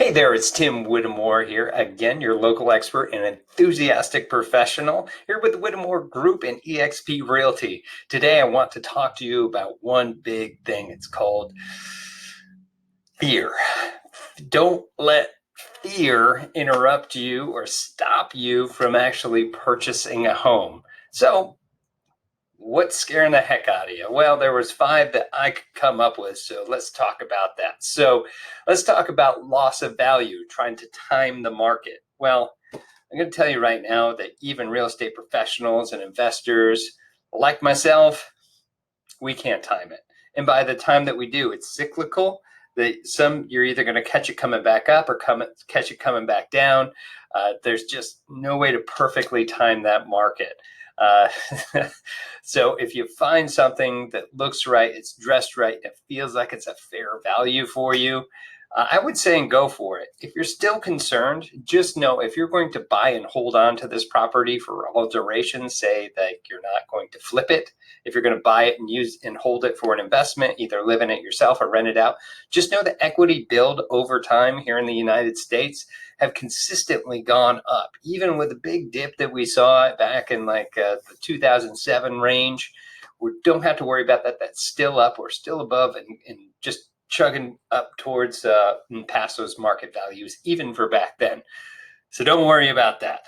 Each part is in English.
Hey there, it's Tim Whittemore here, again, your local expert and enthusiastic professional, here with the Whittemore Group and eXp Realty. Today, I want to talk to you about one big thing. It's called fear. Don't let fear interrupt you or stop you from actually purchasing a home. So, what's scaring the heck out of you? Well, there was 5 that I could come up with, so let's talk about that. So let's talk about loss of value, trying to time the market. Well, I'm going to tell you right now that even real estate professionals and investors like myself, we can't time it. And by the time that we do, it's cyclical. You're either going to catch it coming back up or catch it coming back down. There's just no way to perfectly time that market. Uh, so if you find something that looks right, it's dressed right, it feels like it's a fair value for you, I would say go for it. If you're still concerned, just know if you're going to buy and hold on to this property for all duration, say that you're not going to flip it. If you're going to buy it and use and hold it for an investment, either live in it yourself or rent it out, just know the equity build over time here in the United States have consistently gone up. Even with the big dip that we saw back in the 2007 range, we don't have to worry about that. That's still up. We're still above and just chugging up towards past those market values, even for back then. So don't worry about that.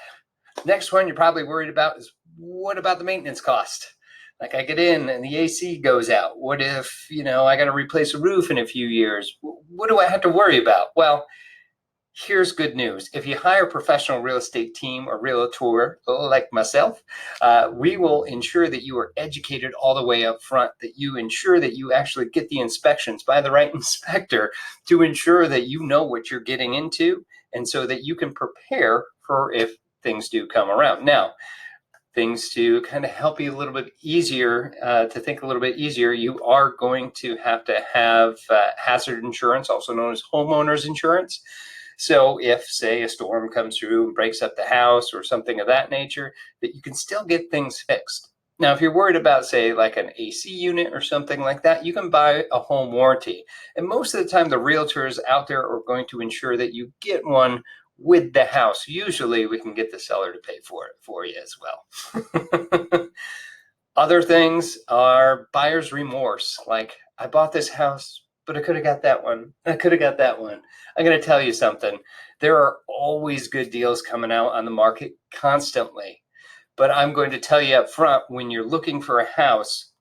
Next one you're probably worried about is, what about the maintenance cost? Like, I get in and the AC goes out. What if, I got to replace a roof in a few years? What do I have to worry about? Well, here's good news. If you hire a professional real estate team or realtor like myself, we will ensure that you are educated all the way up front, that you ensure that you actually get the inspections by the right inspector to ensure that you know what you're getting into, and so that you can prepare for if things do come around. Now, things to kind of help you a little bit easier, to think a little bit easier, you are going to have hazard insurance, also known as homeowner's insurance. So if, say, a storm comes through and breaks up the house or something of that nature, that you can still get things fixed. Now, if you're worried about, say, like an AC unit or something like that, you can buy a home warranty. And most of the time, the realtors out there are going to ensure that you get one with the house. Usually, we can get the seller to pay for it for you as well. Other things are buyer's remorse. Like, I bought this house, but I could have got that one. I could have got that one. I'm going to tell you something. There are always good deals coming out on the market constantly. But I'm going to tell you up front, when you're looking for a house,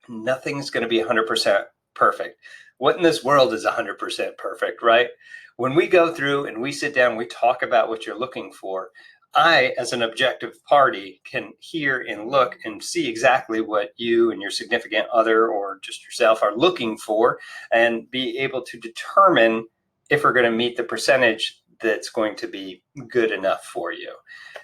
nothing's going to be 100% perfect. What in this world is 100% perfect, right? When we go through and we sit down, we talk about what you're looking for, I, as an objective party, can hear and look and see exactly what you and your significant other or just yourself are looking for, and be able to determine if we're going to meet the percentage that's going to be good enough for you.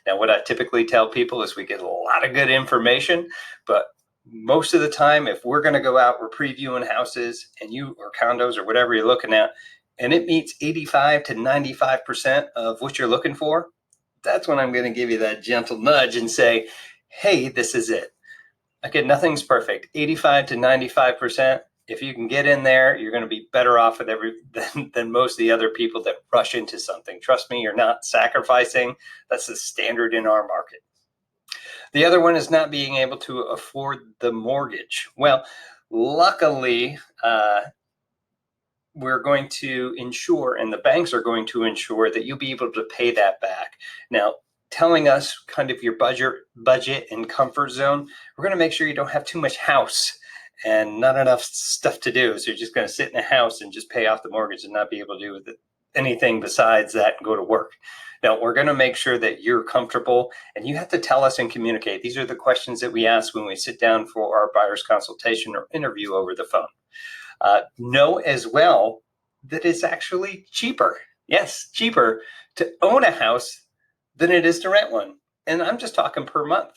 Now, what I typically tell people is we get a lot of good information, but most of the time, if we're going to go out, we're previewing houses and or condos or whatever you're looking at, and it meets 85 to 95% of what you're looking for, that's when I'm going to give you that gentle nudge and say, hey, this is it. Again, nothing's perfect. 85 to 95%. If you can get in there, you're going to be better off with than most of the other people that rush into something. Trust me, you're not sacrificing. That's the standard in our market. The other one is not being able to afford the mortgage. Well, luckily, we're going to ensure, and the banks are going to ensure, that you'll be able to pay that back. Now, telling us kind of your budget and comfort zone, we're going to make sure you don't have too much house and not enough stuff to do. So you're just going to sit in a house and just pay off the mortgage and not be able to do with it anything besides that and go to work. Now, we're going to make sure that you're comfortable, and you have to tell us and communicate. These are the questions that we ask when we sit down for our buyer's consultation or interview over the phone. Know as well that it's actually cheaper. Yes, cheaper to own a house than it is to rent one. And I'm just talking per month.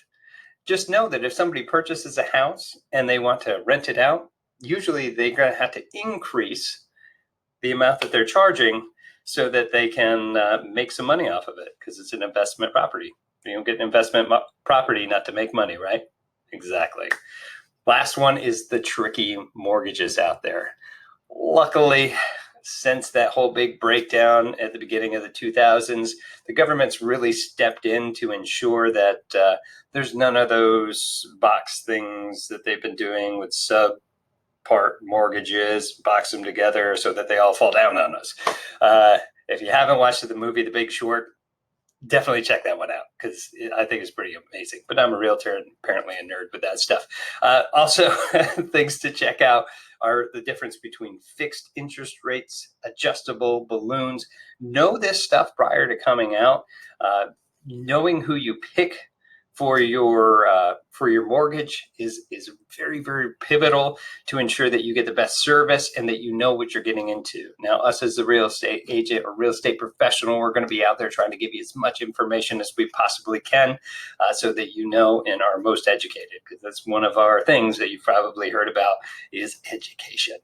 Just know that if somebody purchases a house and they want to rent it out, usually they're going to have to increase the amount that they're charging so that they can make some money off of it, because it's an investment property. You don't get an investment property not to make money, right? Exactly. Last one is the tricky mortgages out there. Luckily, since that whole big breakdown at the beginning of the 2000s, the government's really stepped in to ensure that there's none of those box things that they've been doing with subpart mortgages, box them together so that they all fall down on us. If you haven't watched the movie The Big Short, definitely check that one out because I think it's pretty amazing. But I'm a realtor and apparently a nerd with that stuff. Also, things to check out are the difference between fixed interest rates, adjustable balloons. Know this stuff prior to coming out. Knowing who you pick for your mortgage is very, very pivotal to ensure that you get the best service and that you know what you're getting into. Now, us as a real estate agent or real estate professional, we're going to be out there trying to give you as much information as we possibly can so that you know and are most educated, because that's one of our things that you've probably heard about is education.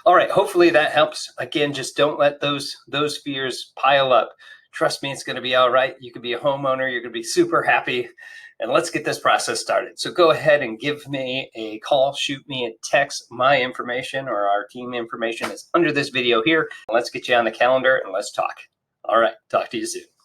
All right, hopefully that helps. Again, just don't let those fears pile up. Trust me, it's going to be all right. You could be a homeowner. You're going to be super happy. And let's get this process started. So go ahead and give me a call, shoot me a text. My information or our team information is under this video here. Let's get you on the calendar and let's talk. All right, talk to you soon.